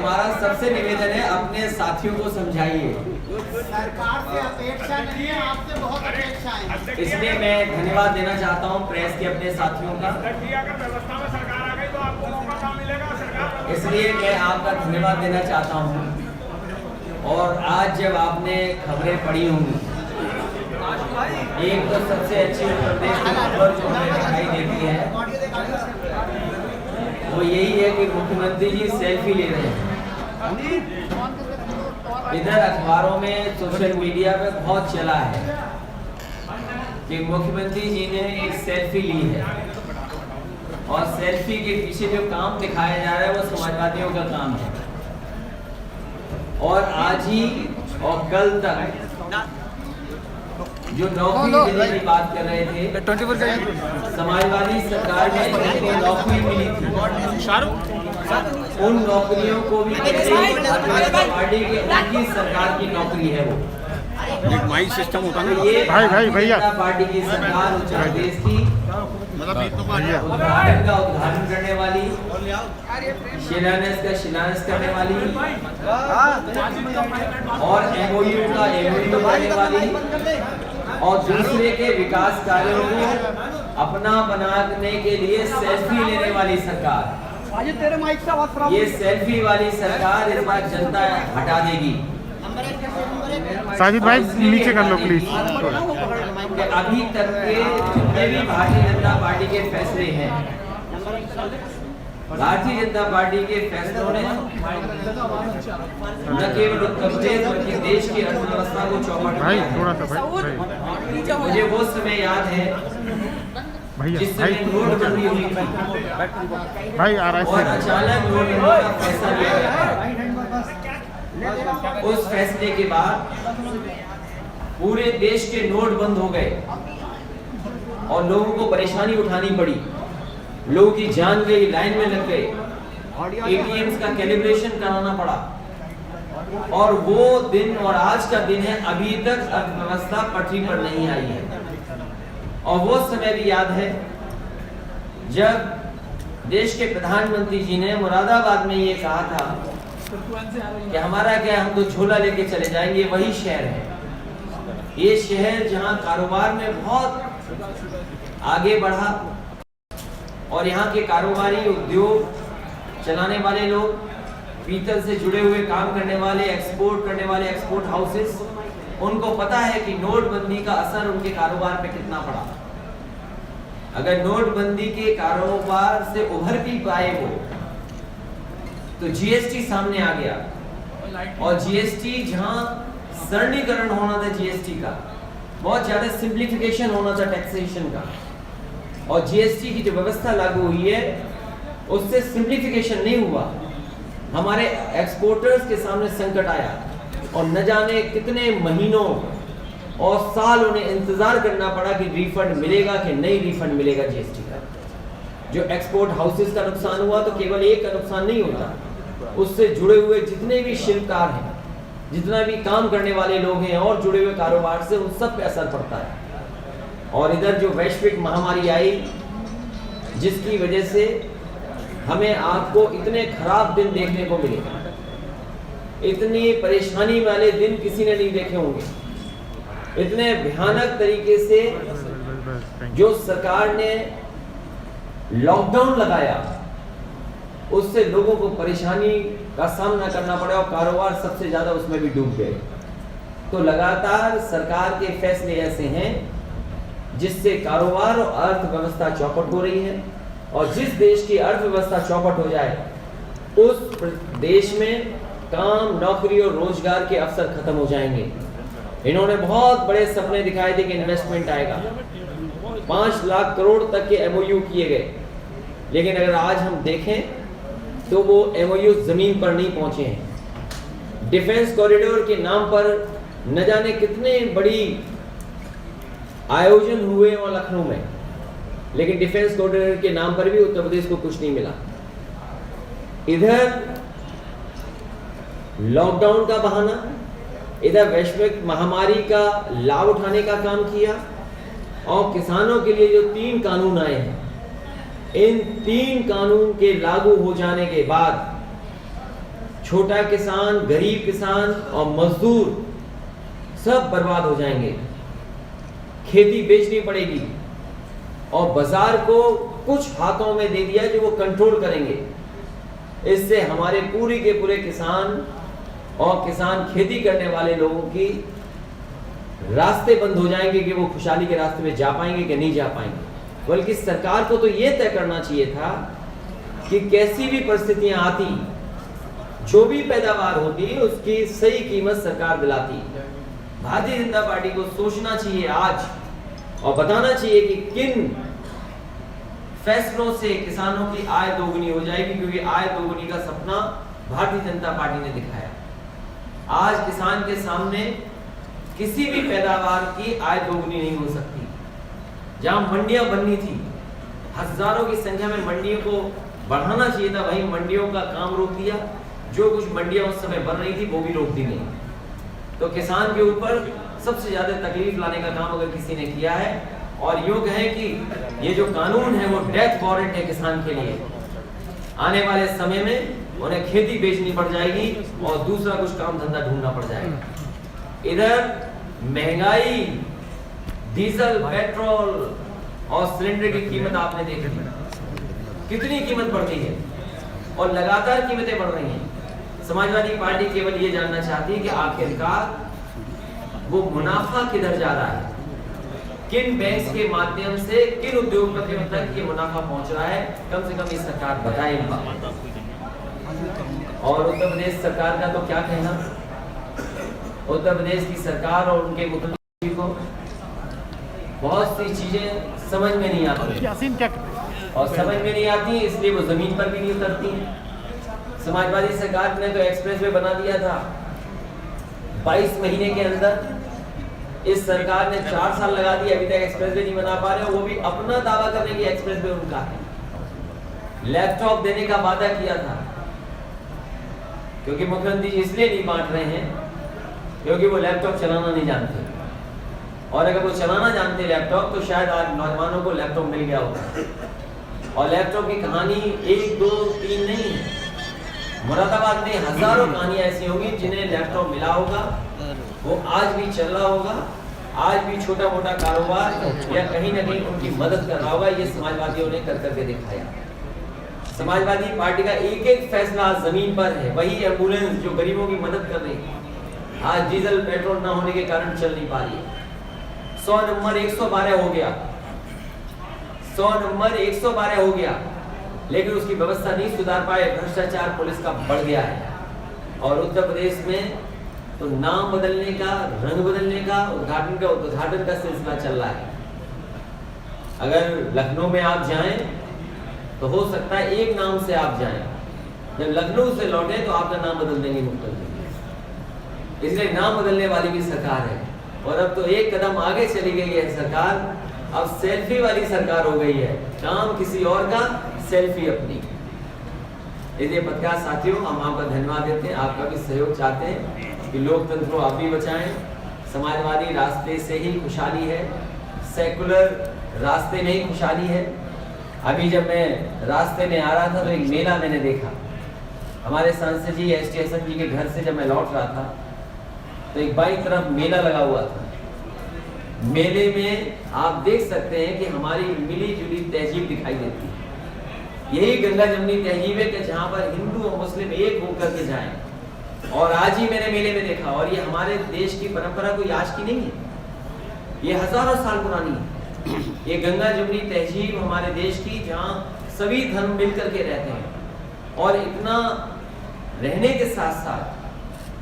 हमारा सबसे निवेदन है अपने साथियों को समझाइए। सरकार से अपेक्षा नहीं है, आपसे बहुत अपेक्षा है। इसलिए मैं धन्यवाद देना चाहता हूं प्रेस के अपने साथियों का। व्यवस्था में सरकार आ गई तो आपको मौका कहाँ मिलेगा? सरकार इसलिए मैं आपका धन्यवाद देना चाहता हूं। और आज जब आपने खबरें पढ़ी होंगी, एक तो सबसे अच्छी उत्तर प्रदेश की खबर जो हमें दिखाई देती है वो यही है कि मुख्यमंत्री जी सेल्फी ले रहे हैं। इधर अखबारों में, सोशल मीडिया पे बहुत चला है कि मुख्यमंत्री जी ने एक सेल्फी ली है और सेल्फी के पीछे जो काम दिखाया जा रहा है वो समाजवादियों का काम है। और आज ही और कल तक जो नौकरी देने की बात कर रहे थे, समाजवादी सरकार में जिनको नौकरी मिली थी उन नौकरियों को भी पार्टी की उनकी सरकार की नौकरी है वो। माइक सिस्टम होता तो ये भैया पार्टी की सरकार उत्तर प्रदेश की उद्घाटन का उद्घाटन करने वाली, शिलान्यास का शिलान्यास करने वाली और एमओयू का एमओयू करने वाली और दूसरे के विकास कार्यों को अपना बनाने के लिए सेल्फी लेने वाली सरकार, ये सेल्फी वाली सरकार इस बार जनता हटा देगी। साजिद भाई नीचे कर लो प्लीज। अभी तक के जितने भी भारतीय जनता पार्टी के फैसले हैं, भारतीय जनता पार्टी के फैसलों ने न केवल उत्तर प्रदेश बल्कि देश की अर्थव्यवस्था को चौपट भाई किया थोड़ा सा भाई। मुझे वो समय याद है जिस समय नोटबंदी हुई थी भाई आ रहा और है अचानक नोटबंदी का फैसला लिया गया। उस फैसले के बाद पूरे देश के नोट बंद हो गए और लोगों को परेशानी उठानी पड़ी, लोगों की जान गई, लाइन में लग गए, एटीएम्स का कैलिब्रेशन कराना पड़ा। और वो दिन और आज का दिन है, अभी तक अर्थव्यवस्था पटरी पर नहीं आई है। और वो समय भी याद है जब देश के प्रधानमंत्री जी ने मुरादाबाद में ये कहा था कि हमारा क्या, हम तो झोला लेके चले जाएंगे। वही शहर है, ये शहर जहां कारोबार में बहुत आगे बढ़ा और यहाँ के कारोबारी उद्योग चलाने वाले लोग, पीतल से जुड़े हुए काम करने वाले, एक्सपोर्ट करने वाले एक्सपोर्ट हाउसेस, उनको पता है कि नोटबंदी का असर उनके कारोबार पे कितना पड़ा। अगर नोटबंदी के कारोबार से उभर भी पाए वो, तो जीएसटी सामने आ गया और जीएसटी जहां सरलीकरण होना था, जीएसटी का बहुत ज्यादा सिंप्लीफिकेशन होना था टैक्सेशन का, और जीएसटी की जो व्यवस्था लागू हुई है उससे सिंप्लीफिकेशन नहीं हुआ। हमारे एक्सपोर्टर्स के सामने संकट आया और न जाने कितने महीनों और साल उन्हें इंतजार करना पड़ा कि रिफंड मिलेगा कि नहीं रिफंड मिलेगा जीएसटी का। जो एक्सपोर्ट हाउसेस का नुकसान हुआ तो केवल एक का नुकसान नहीं होता, उससे जुड़े हुए जितने भी शिल्पकार हैं, जितना भी काम करने वाले लोग हैं और जुड़े हुए कारोबार से, उन सब पे असर पड़ता है। और इधर जो वैश्विक महामारी आई जिसकी वजह से हमें आपको इतने खराब दिन देखने को मिले, इतनी परेशानी वाले दिन किसी ने नहीं देखे होंगे। इतने भयानक तरीके से जो सरकार ने लॉकडाउन लगाया उससे लोगों को परेशानी का सामना करना पड़ा और कारोबार सबसे ज्यादा उसमें भी डूब गए। तो लगातार सरकार के फैसले ऐसे हैं जिससे कारोबार और अर्थव्यवस्था चौपट हो रही है, और जिस देश की अर्थव्यवस्था चौपट हो जाए उस देश में काम, नौकरी और रोजगार के अवसर खत्म हो जाएंगे। इन्होंने बहुत बड़े सपने दिखाए थे कि इन्वेस्टमेंट आएगा, 5 लाख करोड़ तक के एमओयू किए गए, लेकिन अगर आज हम देखें तो वो एमओयू जमीन पर नहीं पहुंचे हैं। डिफेंस कॉरिडोर के नाम पर न जाने कितने बड़ी आयोजन हुए वहां लखनऊ में, लेकिन डिफेंस कॉरिडोर के नाम पर भी उत्तर प्रदेश को कुछ नहीं मिला। इधर लॉकडाउन का बहाना, इधर वैश्विक महामारी का लाभ उठाने का काम किया, और किसानों के लिए जो 3 कानून आए हैं, इन 3 कानून के लागू हो जाने के बाद छोटा किसान, गरीब किसान और मजदूर सब बर्बाद हो जाएंगे। खेती बेचनी पड़ेगी और बाजार को कुछ हाथों में दे दिया जो वो कंट्रोल करेंगे। इससे हमारे पूरे के पूरे किसान और किसान खेती करने वाले लोगों की रास्ते बंद हो जाएंगे कि वो खुशहाली के रास्ते में जा पाएंगे कि नहीं जा पाएंगे। बल्कि सरकार को तो ये तय करना चाहिए था कि कैसी भी परिस्थितियां आती, जो भी पैदावार होती उसकी सही कीमत सरकार दिलाती। भारतीय जनता पार्टी को सोचना चाहिए आज और बताना चाहिए कि किन फैसलों से किसानों की आय दोगुनी हो जाएगी, क्योंकि आय दोगुनी का सपना भारतीय जनता पार्टी ने दिखाया। आज किसान के सामने किसी भी पैदावार की आय दोगुनी नहीं हो सकती। जहां मंडियां बननी थी, हजारों की संख्या में मंडियों को बढ़ाना चाहिए था, वहीं मंडियों का काम रोक दिया। जो कुछ मंडियां उस समय बन रही थी वो भी रोक दी गई। तो किसान के ऊपर सबसे ज्यादा तकलीफ लाने का काम अगर किसी ने किया है, और यूं कहें कि ये जो कानून है वो डेथ वारंट है किसान के लिए। आने वाले समय में उन्हें खेती बेचनी पड़ जाएगी और दूसरा कुछ काम धंधा ढूंढना पड़ जाएगा। इधर महंगाई, डीजल, पेट्रोल और सिलेंडर की कीमत आपने देखी, कितनी कीमत बढ़ गई है और लगातार कीमतें बढ़ रही हैं। समाजवादी पार्टी केवल ये जानना चाहती है कि आखिरकार वो मुनाफा किधर जा रहा है, किन बैंक्स के माध्यम से किन उद्योगपतियों तक ये मुनाफा पहुंच रहा है। कम से कम ये सरकार बताए। और उत्तर प्रदेश सरकार का तो क्या कहना। उत्तर प्रदेश की सरकार और उनके मुख्यमंत्री को बहुत सी चीजें समझ में नहीं आती और समझ में नहीं आती इसलिए वो जमीन पर भी नहीं उतरती। समाजवादी सरकार ने तो एक्सप्रेसवे बना दिया था 22 महीने के अंदर। इस सरकार ने 4 साल लगा दिए, अभी तक एक्सप्रेसवे नहीं बना पा रहे। वो भी अपना दावा करने की एक्सप्रेसवे उनका है। लैपटॉप देने का वादा किया था, क्योंकि मुख्यमंत्री इसलिए नहीं बांट रहे हैं क्योंकि वो लैपटॉप चलाना नहीं जानते। और अगर वो चलाना जानते लैपटॉप तो शायद आज नौजवानों को लैपटॉप मिल गया होता। और लैपटॉप की कहानी 1, 2, 3 नहीं है। मुरादाबाद में हजारों कहानियां ऐसी होंगी जिन्हें लैपटॉप मिला होगा, वो आज भी चल रहा होगा, आज भी छोटा मोटा कारोबार या कहीं ना कहीं उनकी मदद कर रहा होगा। ये समाजवादियों ने कर करके दिखाया। समाजवादी पार्टी का एक एक फैसला आज जमीन पर है। वही एम्बुलेंस जो गरीबों की मदद कर रही है, आज डीजल पेट्रोल ना होने के कारण चल नहीं पा रही है। 100 नंबर 112 हो गया, 100 नंबर 112 हो गया, लेकिन उसकी व्यवस्था नहीं सुधार पाए। भ्रष्टाचार पुलिस का बढ़ गया है। और उत्तर प्रदेश में तो नाम बदलने का, रंग बदलने का, उद्घाटन का सिलसिला चल रहा है। अगर लखनऊ में आप जाएं तो हो सकता है एक नाम से आप जाएं, जब लखनऊ से लौटे तो आपका नाम बदल देंगे मुख्यमंत्री। इसलिए नाम बदलने वाली भी सरकार है। और अब तो एक कदम आगे चली गई है सरकार। अब सेल्फी वाली सरकार हो गई है। काम किसी और का, सेल्फी अपनी। इसलिए पत्रकार साथियों, हम आपका धन्यवाद देते हैं, आपका भी सहयोग चाहते हैं कि लोकतंत्र को आप भी बचाएं। समाजवादी रास्ते से ही खुशहाली है, सेकुलर रास्ते में ही खुशहाली है। अभी जब मैं रास्ते में आ रहा था तो एक मेला मैंने देखा। हमारे सांसद जी एस टी हसन जी के घर से जब मैं लौट रहा था तो एक बाई तरफ मेला लगा हुआ था। मेले में आप देख सकते हैं कि हमारी मिली जुली तहजीब दिखाई देती है। यही गंगा जमुनी तहजीब है कि जहाँ पर हिंदू और मुस्लिम एक होकर के जाएं। और आज ही मैंने मेले में देखा, और ये हमारे देश की परंपरा कोई आज की नहीं है, ये हजारों साल पुरानी है। ये गंगा जमुनी तहजीब हमारे देश की, जहाँ सभी धर्म मिलकर के रहते हैं। और इतना रहने के साथ साथ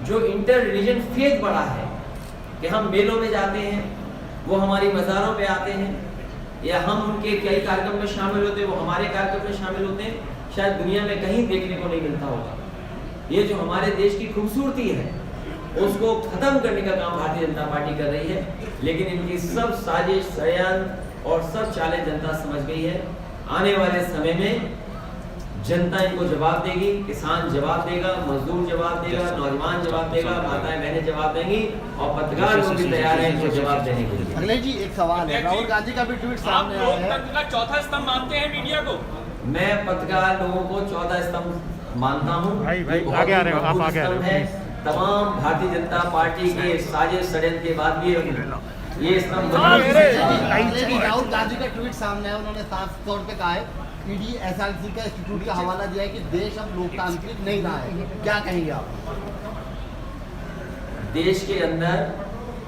जो इंटर रिलीजन फेथ बढ़ा है कि हम मेलों में जाते हैं, वो हमारी मज़ारों पे आते हैं, या हम उनके कई कार्यक्रम में शामिल होते हैं, वो हमारे कार्यक्रम में शामिल होते हैं। शायद दुनिया में कहीं देखने को नहीं मिलता होगा। ये जो हमारे देश की खूबसूरती है उसको खत्म करने का काम भारतीय जनता पार्टी कर रही है। लेकिन इनकी सब साजिश, षड्यंत्र और सब चालें जनता समझ गई है। आने वाले समय में जनता इनको जवाब देगी, किसान जवाब देगा, मजदूर जवाब देगा, नौजवान जवाब देगा, माताएं बहनें जवाब देंगी, और पत्रकार लोग भी तैयार हैं इनको जवाब देने के लिए। अखिलेश जी, एक सवाल है, राहुल गांधी का भी ट्वीट सामने आया है। लोकतंत्र का चौथा स्तंभ मानते हैं मीडिया को? मैं पत्रकार लोगों को चौथा स्तंभ मानता हूँ भाई, ये बहुत आगे आ रहे हो, ही आप मजबूत आगे आ रहे हो, स्तंभ है। तमाम भारतीय जनता पार्टी के साजिश षड्यंत्र के बाद भी ये स्तंभ मजबूत है। लेकिन राहुल गांधी का ट्वीट सामने है, उन्होंने साफ तौर पे कहा है ईडी एसआरसी का इंस्टीट्यूट का हवाला दिया है कि देश अब लोकतांत्रिक नहीं रहा है। क्या कहेंगे आप? देश के अंदर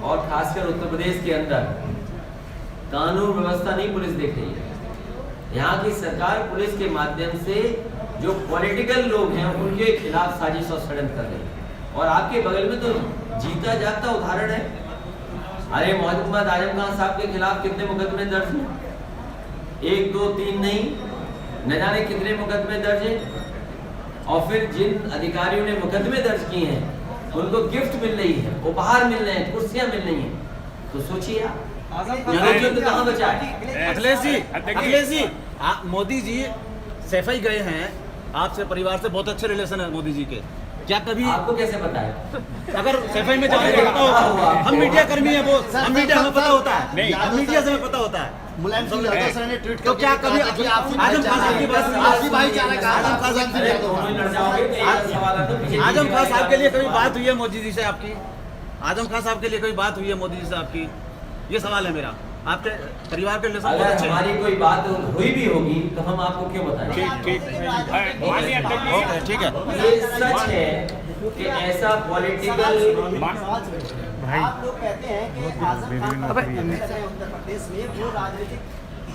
और खासकर उत्तर प्रदेश के अंदर कानून व्यवस्था नहीं पुलिस देख रही है। यहाँ की सरकार पुलिस के माध्यम से जो पॉलिटिकल लोग हैं उनके खिलाफ साजिश और षड्यंत्र कर रही है। और आपके बगल में तो जीता जागता उदाहरण है। अरे मोहम्मद आजम खान साहब के खिलाफ कितने मुकदमे दर्ज हैं? 1, 2, 3 नहीं, न जाने कितने मुकदमे दर्ज हैं। और फिर जिन अधिकारियों ने मुकदमे दर्ज किए हैं उनको गिफ्ट मिल रही है, उपहार मिल रहे हैं, कुर्सियां मिल रही हैं। तो सोचिए आप कहाँ बचा है? अखिलेश जी मोदी जी सैफई गए हैं, आपसे परिवार से बहुत अच्छे रिलेशन है मोदी जी के। क्या कभी आपको कैसे पता है? अगर सैफई में जाएंगे तो हम मीडिया कर्मी है, वो हम मीडिया हमें पता होता है, हम मीडिया से हमें पता होता है। मुलायम सिंह यादव सर ने ट्वीट तो क्या कभी आजम खान साहब की बात आपसी भाईचारा का आजम खान साहब अरे दोनों ही लड़ जाओगे तो एक सवाल आता है, पीछे आजम खान साहब के लिए कभी सवाल। बात हुई है मोदी जी से आपकी? आजम खान साहब के लिए कोई बात हुई है मोदी जी से आपकी? ये सवाल है मेरा। आपके परिवार के रिलेशन बहुत अगर अच्छे हैं। हमारी कोई बात हुई भी होगी तो हम आपको क्यों बताएं? माननीय अध्यक्ष जी, ओके, ठीक है। ये सच है कि ऐसा पॉलिटिकल आप लोग कहते हैं कि आजम खान नौकरी पर है। करने लगे हैं उत्तर प्रदेश में, वो राजनीतिक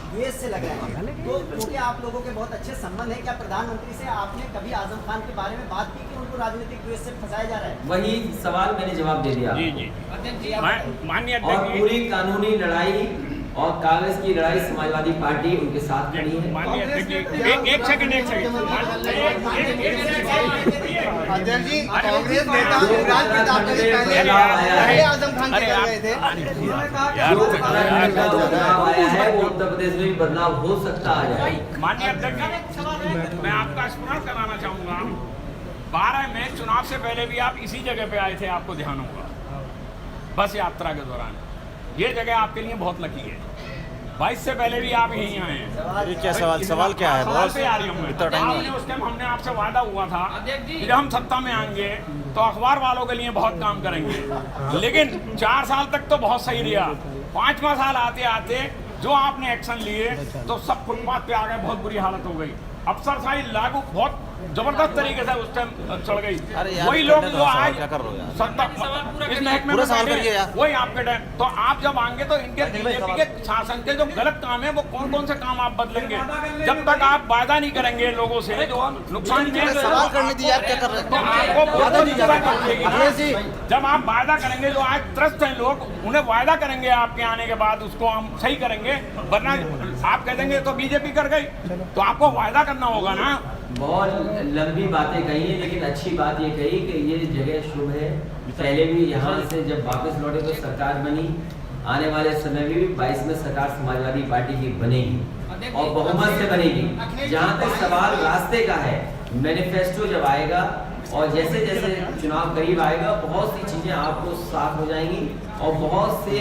द्वेष से लग रहे हैं। तो क्योंकि आप लोगों के बहुत अच्छे संबंध है, क्या प्रधानमंत्री से आपने कभी आजम खान के बारे में बात की कि उनको राजनीतिक द्वेष से फंसाया जा रहा है? वही सवाल मैंने जवाब दे दिया। जी जी माननीय और अध्यक्ष जी, पूरी कानूनी लड़ाई और कागज की लड़ाई समाजवादी पार्टी उनके साथ खड़ी है। माननीय अध्यक्ष जी, एक सेकंड अध्यक्ष जी, कांग्रेस नेता युवराज प्रताप ने पहले आजम खान के घर गए थे। जो बदलाव आया है वो उत्तर प्रदेश में भी बदलाव हो सकता है। माननीय अध्यक्ष जी, मैं आपका स्मरण कराना चाहूंगा 12 में चुनाव से पहले भी आप इसी जगह पे आए थे, आपको ध्यान होगा, बस यात्रा के दौरान। ये जगह आपके लिए बहुत लकी है। 22 से पहले भी आप यहीं आए हैं। ये क्या सवाल क्या है सवाल बॉस? पे आ रही हूँ मैं। इतना टाइम आपने उस टाइम हमने आपसे वादा हुआ था कि जब हम सत्ता में आएंगे तो अखबार वालों के लिए बहुत काम करेंगे। लेकिन 4 साल तक तो बहुत सही रहा। 5वां साल आते आते जो आपने एक्शन लिए तो सब फुटपाथ पे आ गए, बहुत बुरी हालत हो गई। अफसरशाही लागू बहुत जबरदस्त तरीके से उस टाइम चढ़ गई। अरे यार, वही लोग करने दो जो सवाल, आज क्या कर रहे हो यार? सत्ता इस महकमे पूरा में सवाल बैठे करिए हैं, यार। वही आपके टाइम तो आप जब आएंगे तो इनके बीजेपी के शासन के जो गलत काम है वो कौन कौन से काम आप बदलेंगे? जब तक आप वादा नहीं करेंगे लोगों से जो नुकसान मुझे सवाल करने दीजिए, आप क्या कर रहे हैं? तो आपको वादा नहीं कर रहे। पड़ेगी। अखिलेश जी, जब आप वादा करेंगे, जो आज त्रस्त हैं लोग, उन्हें वादा करेंगे आपके आने के बाद उसको हम सही करेंगे, वरना आप कह देंगे तो बीजेपी कर गई। तो आपको वादा करना होगा ना। बहुत लंबी बातें कही है, लेकिन अच्छी बात ये कही कि ये जगह शुभ है। पहले भी यहाँ से जब वापस लौटे तो सरकार बनी, आने वाले समय में भी 22 में सरकार समाजवादी पार्टी की बनेगी और बहुमत से बनेगी। जहाँ तक सवाल रास्ते का है, मैनिफेस्टो जब आएगा और जैसे जैसे चुनाव करीब आएगा बहुत सी चीज़ें आपको साफ हो जाएंगी और बहुत से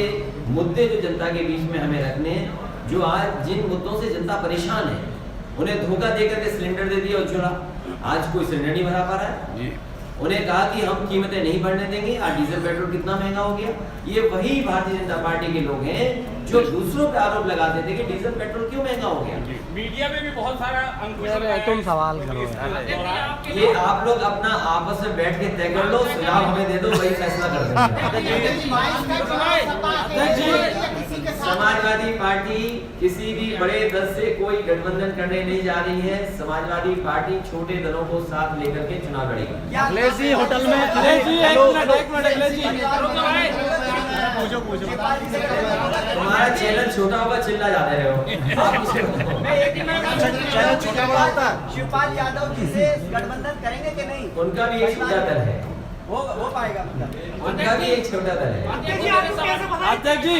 मुद्दे जो जनता के बीच में हमें रखने हैं, जो आज जिन मुद्दों से जनता परेशान है, उन्हें धोखा दे करके सिलेंडर दे दिया उज्ज्वला, आज कोई सिलेंडर नहीं भरा पा रहा है। उन्हें कहा कि हम कीमतें नहीं बढ़ने देंगे, आज डीजल पेट्रोल कितना महंगा हो गया। ये वही भारतीय जनता पार्टी के लोग हैं जो दूसरों पे आरोप लगाते थे कि डीजल पेट्रोल क्यों महंगा हो गया। मीडिया में भी बहुत सारा तुम सवाल करो। ये आप लोग अपना आपस में बैठ के तय कर लो, सुझाव हमें दे दो, वही फैसला कर देंगे। समाजवादी पार्टी किसी भी बड़े दल से कोई गठबंधन करने नहीं जा रही है। समाजवादी पार्टी छोटे दलों को साथ लेकर के चुनाव लड़ेगी। अखिलेश जी होटल में तुम्हारा चैनल छोटा होगा, चिल्ला जाते रहे हो। चैनल छोटा बड़ा होता है। शिवपाल यादव जी से गठबंधन करेंगे कि नहीं? उनका भी एक छोटा दल है, वो पाएगा मतलब। उनका भी एक छोटा दल है। अध्यक्ष जी,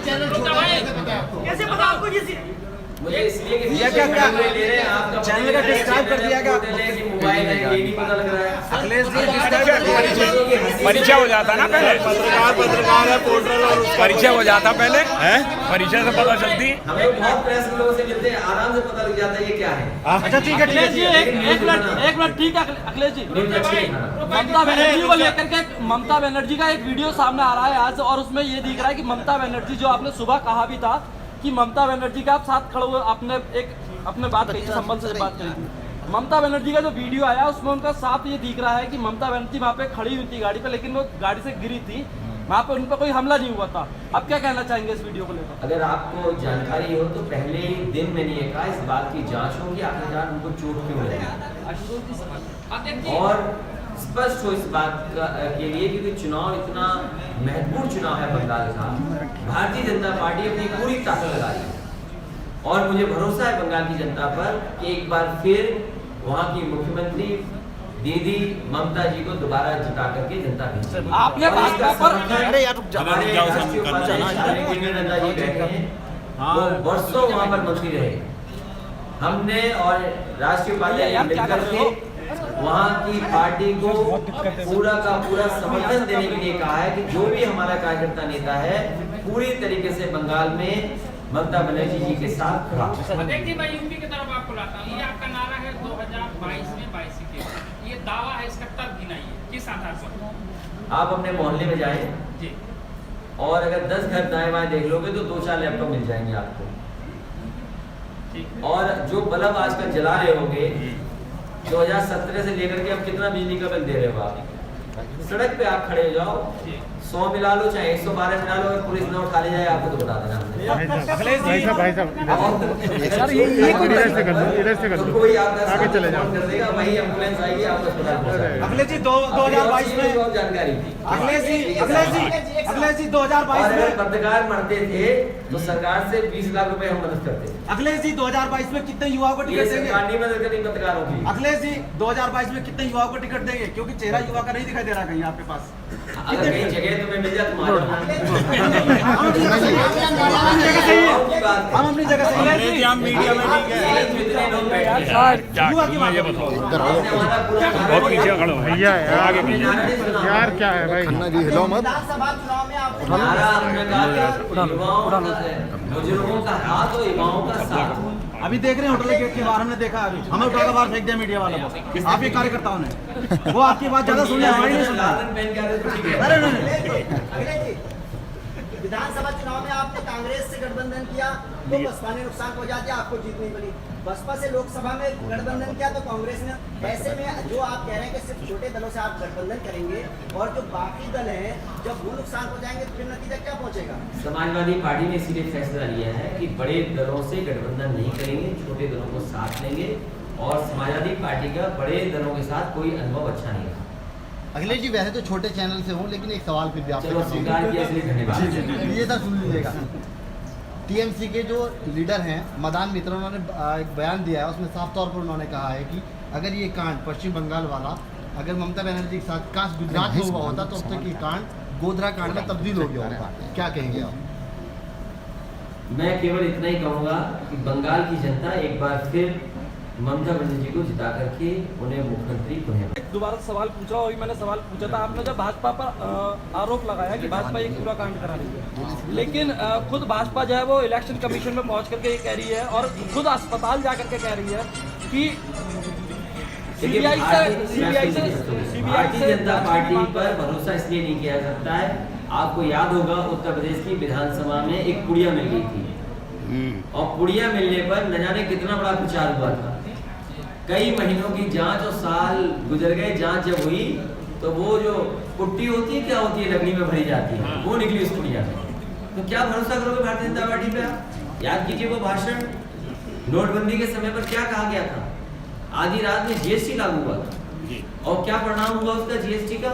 चैनल छोटा है, कैसे पता है आपको? कैसे पता आपको? मुझे इसलिए कि ये क्या ले रहे हैं आपका चैनल का डिस्क्राइब कर दिया गया। कि मोबाइल है, ये नहीं पता लग रहा है। अखिलेश जी परिचय हो जाता ना पहले, पत्रकार है, पोर्टल और परिचय हो जाता पहले, परिचय से पता चलती। हमें बहुत प्रेस के लोगों से मिलते हैं, आराम से पता लग जाता है ये क्या है। अच्छा ठीक है, अखिलेश जी एक मिनट ठीक है अखिलेश जी, ममता बनर्जी को लेकर के ममता बनर्जी का एक वीडियो सामने आ रहा है आज, और उसमें ये दिख रहा है कि ममता बनर्जी, जो आपने सुबह कहा भी था कि ममता बनर्जी का आप साथ खड़े हुए, आपने अपने बात कही थी, संबल से बात करी थी, ममता बनर्जी का जो वीडियो आया उसमें उनका साफ ये दिख रहा है कि ममता बनर्जी वहाँ पे खड़ी हुई थी गाड़ी पे, लेकिन वो गाड़ी से गिरी थी, वहाँ पे उन पर कोई हमला नहीं हुआ था। अब क्या कहना चाहेंगे इस वीडियो को लेकर? अगर आपको जानकारी हो तो पहले ही दिन मैंने ये कहा इस बात की जांच हो कि आखिरकार उनको चोट क्यों लगी, और स्पष्ट हो इस बात के लिए, क्योंकि चुनाव इतना महत्वपूर्ण चुनाव है बंगाल का, भारतीय जनता पार्टी अपनी पूरी ताकत लगा रही है, और मुझे भरोसा है बंगाल की जनता पर कि एक बार फिर वहाँ की मुख्यमंत्री दीदी ममता जी को दोबारा जिता करके जनता भेजेगी। आपने भाजपा पर अरे यार रुक जा, हमारे राष्ट्रीय उपाध्यक्ष केंद्रीय नेता जी बैठे हैं, वो वर्षों वहाँ पर मंत्री रहे, हमने और राष्ट्रीय उपाध्यक्ष मिलकर के वहाँ की पार्टी को पूरा का पूरा समर्थन देने के लिए कहा है कि जो भी हमारा कार्यकर्ता नेता है पूरी तरीके से बंगाल में ममता बनर्जी जी के साथ खड़ा। देखिए मैं यूपी की तरफ आपको लाता हूँ, ये आपका नारा है 2022 में 22 के, ये दावा है, इसका तर्क गिनाइए किस आधार पर? आप अपने मोहल्ले में जाएं जी, और अगर 10 घर दाएं बाएं देख लोगे तो 2-4 लैपटॉप मिल जाएंगे आपको, और जो बल्ब आजकल जला रहे होगे 2017 से लेकर के अब कितना बिजली का बिल दे रहे हो आप, सड़क पे आप खड़े हो जाओ, 100 मिला लो चाहे 112 मिला लो, अगर पुलिस न उठा ले जाए आपको तो बता देना हमने। अखिलेश जी भाई साहब इधर से कर तो दो, कोई आपका आगे चले जाओ। फोन कर देगा, वही एम्बुलेंस आएगी, आपको अस्पताल पहुंचाएगी। अखिलेश जी 2022 में बहुत जानकारी थी। अखिलेश जी 2022 और अगर में पत्रकार मरते थे तो सरकार से 20 लाख रुपए हम मदद करते। अखिलेश जी 2022 में कितने युवाओं को ये टिकट देंगे? सरकार नहीं मदद करी पत्रकारों की। अखिलेश जी 2022 में कितने युवाओं को टिकट देंगे? क्योंकि चेहरा युवा का नहीं दिखाई दे रहा कहीं आपके पास। अगर कहीं जगह तुम्हें मिल जाए तुम आ जाओ। हम अपनी जगह से मीडिया में ठीक है, जितने लोग बैठे हैं, युवा की बात ये बताओ, हमारा पूरा बहुत पीछे खड़े हो भैया यार, आपने नारा नहीं सुना? यार क्या है भाई, विधानसभा चुनाव में आप नारा हमने कहा कि युवाओं का, बुजुर्गों का हाथ और युवाओं का साथ। अभी देख रहे हैं होटल गेट के बाहर, हमने देखा अभी, हमें उठा के बाहर फेंक दिया मीडिया वालों को, आपके कार्यकर्ताओं ने, वो आपकी बात ज्यादा सुन रहे, हमारी नहीं सुन रहा। लालन पहन के आते तो ठीक है। अरे नहीं, विधानसभा चुनाव में आपने कांग्रेस से गठबंधन किया तो बसपा ने नुकसान पहुंचा दिया, आपको जीत नहीं मिली। बसपा से लोकसभा में गठबंधन किया तो कांग्रेस ने, ऐसे में जो आप कह रहे हैं कि सिर्फ छोटे दलों से आप गठबंधन करेंगे और जो बाकी दल हैं जब वो नुकसान पहुंचाएंगे तो फिर नतीजा क्या पहुंचेगा? समाजवादी पार्टी ने इसीलिए फैसला लिया है कि बड़े दलों से गठबंधन नहीं करेंगे, छोटे दलों को साथ लेंगे, और समाजवादी पार्टी का बड़े दलों के साथ कोई अनुभव अच्छा नहीं रहा। अखिलेश जी वैसे तो छोटे चैनल से हूँ, लेकिन एक सवाल फिर भी आपसे चलो स्वीकार किया इसलिए धन्यवाद। ये सर सुन लीजिएगा। टीएमसी के जो लीडर हैं मदान मित्र, उन्होंने एक बयान दिया है, उसमें साफ तौर पर उन्होंने कहा है कि अगर ये कांड पश्चिम बंगाल वाला अगर ममता बनर्जी के साथ काश गुजरात में हुआ होता तो अब तक ये कांड गोधरा कांड में तब्दील हो गया होता। क्या कहेंगे आप? मैं केवल इतना ही कहूँगा कि बंगाल की जनता एक बार फिर ममता बनर्जी को जिता करके उन्हें मुख्यमंत्री बनाए। दोबारा सवाल पूछा, वही मैंने सवाल पूछा था, आपने जब भाजपा पर आरोप लगाया कि भाजपा ये पूरा कांड करा रही है, लेकिन खुद भाजपा जो है वो इलेक्शन कमीशन में पहुंच करके ये कह रही है, और खुद अस्पताल जा करके कह रही है कि सीबीआई से भारतीय जनता पार्टी पर भरोसा इसलिए नहीं किया जा सकता है। आपको याद होगा उत्तर प्रदेश की विधानसभा में एक पुड़िया मिल गई थी, और पुड़िया मिलने पर न जाने कितना बड़ा प्रचार हुआ था, कई महीनों की जांच और साल गुजर गए। जांच जब हुई तो वो जो पुट्टी होती है, क्या होती है, लकड़ी में भरी जाती है, वो निकली उस पुड़िया में। तो क्या भरोसा करोगे भारतीय जनता पार्टी पे आप? याद कीजिए वो भाषण नोटबंदी के समय पर क्या कहा गया था, आधी रात में जीएसटी लागू हुआ था, और क्या परिणाम हुआ उसका जीएसटी का?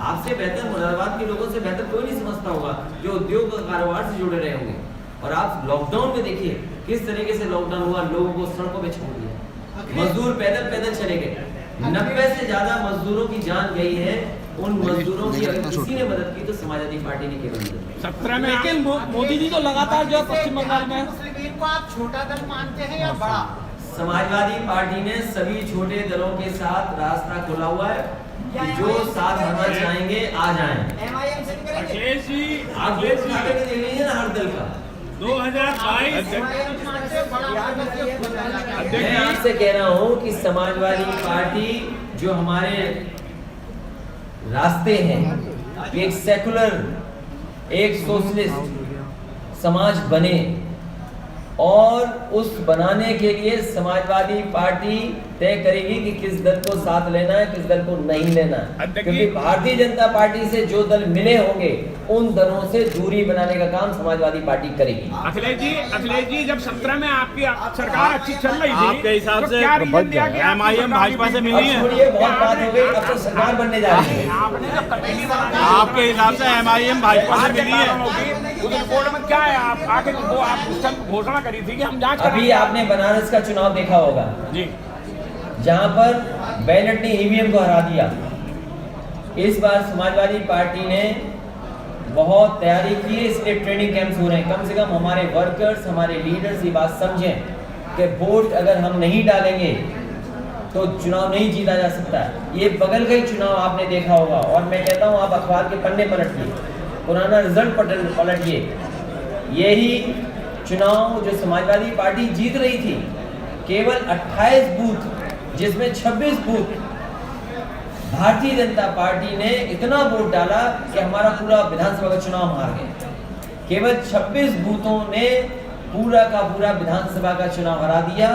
आपसे बेहतर, मुरादाबाद के लोगों से बेहतर कोई नहीं समझता होगा जो उद्योग और कारोबार से जुड़े रहे होंगे। और आप लॉकडाउन में देखिए किस तरीके से लॉकडाउन हुआ, लोगों को सड़कों पे छोड़ दिया, मजदूर पैदल चले गए, 90 से ज्यादा मजदूरों की जान गई है। उन मजदूरों की अगर किसी ने मदद की तो समाजवादी पार्टी ने केवल मदद की। 17 में लेकिन मोदी जी तो लगातार जो है पश्चिम बंगाल में मुस्लिम लीग को आप छोटा दल मानते हैं या बड़ा? समाजवादी पार्टी ने सभी छोटे दलों के साथ रास्ता खोला हुआ है कि जो साथ आना चाहेंगे आ जाएं। MIM से नहीं करेंगे। अखिलेश जी, आप अखिलेश वोट करके देख लीजिए ना हर दल का। 2022 मैं आपसे कह रहा हूँ कि समाजवादी पार्टी जो हमारे रास्ते हैं कि एक सेकुलर, एक सोशलिस्ट समाज बने, और उस बनाने के लिए समाजवादी पार्टी तय करेगी कि किस दल को साथ लेना है, किस दल को नहीं लेना है। क्योंकि भारतीय जनता पार्टी से जो दल मिले होंगे उन दलों से दूरी बनाने का काम समाजवादी पार्टी करेगी। अखिलेश जी जब 17 में आपकी सरकार अच्छी चल रही थी, आपके हिसाब तो से क्या रीजन दिया कि आप MIM भाजपा से मिली है? छोड़िए, बहुत बात हो गई, अब तो सरकार बनने जा रही है। आपने जब कमेटी बनाई, आपके हिसाब से MIM भाजपा से मिली है? उस रिपोर्ट में क्या है? आप आके वो आप उस टाइम घोषणा करी थी कि हम जांच अभी करेंगे। आपने बनारस का चुनाव देखा होगा, जी, जहां पर बैलेट ने ईवीएम को हरा दिया। इस बार समाजवादी पार्टी ने बहुत तैयारी की है, इसलिए ट्रेनिंग कैंप्स हो रहे हैं। कम से कम हमारे वर्कर्स, हमारे लीडर्स ये बात समझें कि वोट अगर हम नहीं डालेंगे तो चुनाव नहीं जीता जा सकता। ये बगल का ही चुनाव आपने देखा होगा, और मैं कहता हूँ आप अखबार के पन्ने पलटिए, पुराना रिजल्ट पलटिए। यही चुनाव जो समाजवादी पार्टी जीत रही थी, केवल 28 बूथ, जिसमें 26 बूथ भारतीय जनता पार्टी ने इतना वोट डाला कि हमारा पूरा विधानसभा का चुनाव हार गए। केवल 26 बूथों ने पूरा का पूरा विधानसभा का चुनाव हरा दिया।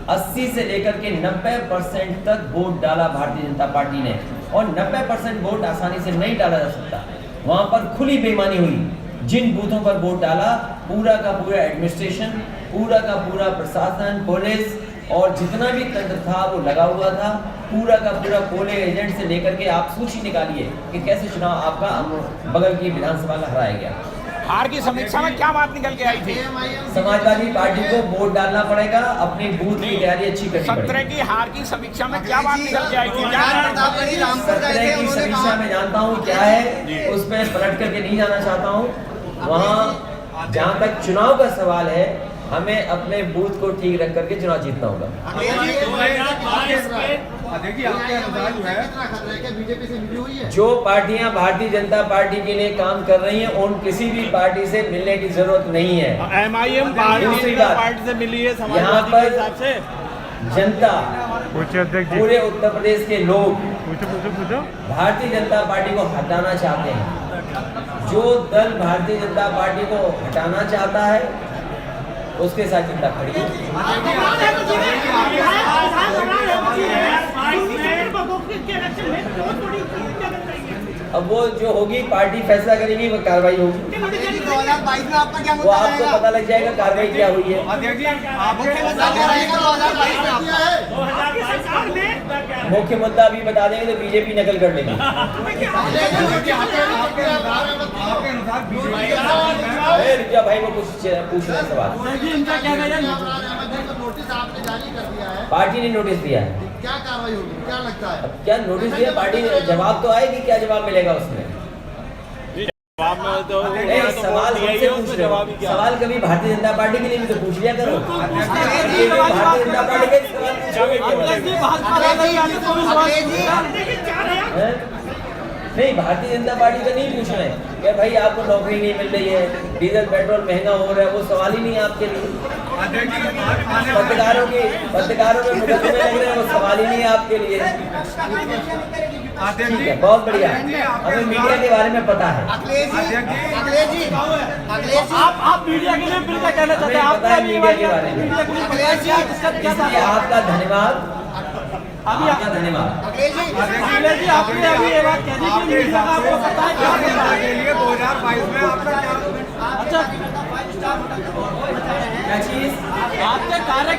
80 से लेकर के 90% तक वोट डाला भारतीय जनता पार्टी ने, और 90% वोट आसानी से नहीं डाला जा सकता। वहां पर खुली बेईमानी हुई। जिन बूथों पर वोट डाला, पूरा का पूरा एडमिनिस्ट्रेशन, पूरा का पूरा प्रशासन, पुलिस और जितना भी तंत्र था वो लगा हुआ था। पूरा का पूरा पोलिंग एजेंट से लेकर के आप सूची निकालिए कि कैसे चुनाव आपका बगल की विधानसभा का हराया गया। हार की समीक्षा में क्या बात निकल के आई थी? समाजवादी पार्टी को वोट डालना पड़ेगा, अपनी बूथ की तैयारी अच्छी करनी 17 पड़ेगी। की हार की समीक्षा में क्या बात निकल के आई थी? क्या 17 की समीक्षा में जानता हूँ क्या है, उस पर पलट करके नहीं जाना चाहता हूँ। वहाँ जहाँ तक चुनाव का सवाल है, हमें अपने बूथ को ठीक रख करके चुनाव जीतना होगा। देखिए आपके अनुसार जो है बीजेपी से मिली हुई है। जो पार्टियां भारतीय जनता पार्टी के लिए काम कर रही हैं, उन किसी भी पार्टी से मिलने की जरूरत नहीं है। MIM दूसरी बात, पार्टी से मिली है यहाँ समाजवादी पर के हिसाब से। जनता, पूरे उत्तर प्रदेश के लोग भारतीय जनता पार्टी को हटाना चाहते हैं। जो दल भारतीय जनता पार्टी को हटाना चाहता है उसके साथ जनता खड़ी है। अब वो जो होगी पार्टी फैसला करेगी, वो कार्रवाई होगी। 2022 में आपका क्या वो आपको पता लग जाएगा कार्रवाई क्या हुई है। मुख्य मुद्दा अभी बता देंगे तो बीजेपी नकल कर लेगी। रुक भाई, वो कुछ पूछ रहे सवाल। नोटिस आपने जारी कर दिया है, पार्टी ने नोटिस दिया है। क्या कार्रवाई होगी, क्या लगता है? अब क्या नोटिस दिया, पार्टी जवाब तो आएगी, क्या जवाब मिलेगा उसमें? सवाल हमसे पूछ रहे हो, सवाल कभी भारतीय जनता पार्टी के लिए भी तो पूछ लिया करो। भारतीय जनता पार्टी के नहीं, भारतीय जनता पार्टी का नहीं पूछ रहे हैं कि भाई आपको नौकरी नहीं मिल रही है, डीजल पेट्रोल महंगा हो रहा है, वो सवाल ही नहीं है आपके लिए। पत्रकारों के मुकदमे लग रहे हैं, वो सवाल ही नहीं है आपके लिए। ठीक है, बहुत बढ़िया, हमें मीडिया के बारे में पता है। आप मीडिया के लिए फिर क्या कहना चाहते हैं? पता है मीडिया के बारे में, इसलिए आपका धन्यवाद, आपका धन्यवाद। अखिलेश जी, आपने अभी ये बात कह दी कि मीडिया का आपको पता है क्या होता है? 2022 में आपका क्या? अच्छा, क्या चीज? आपके कार्य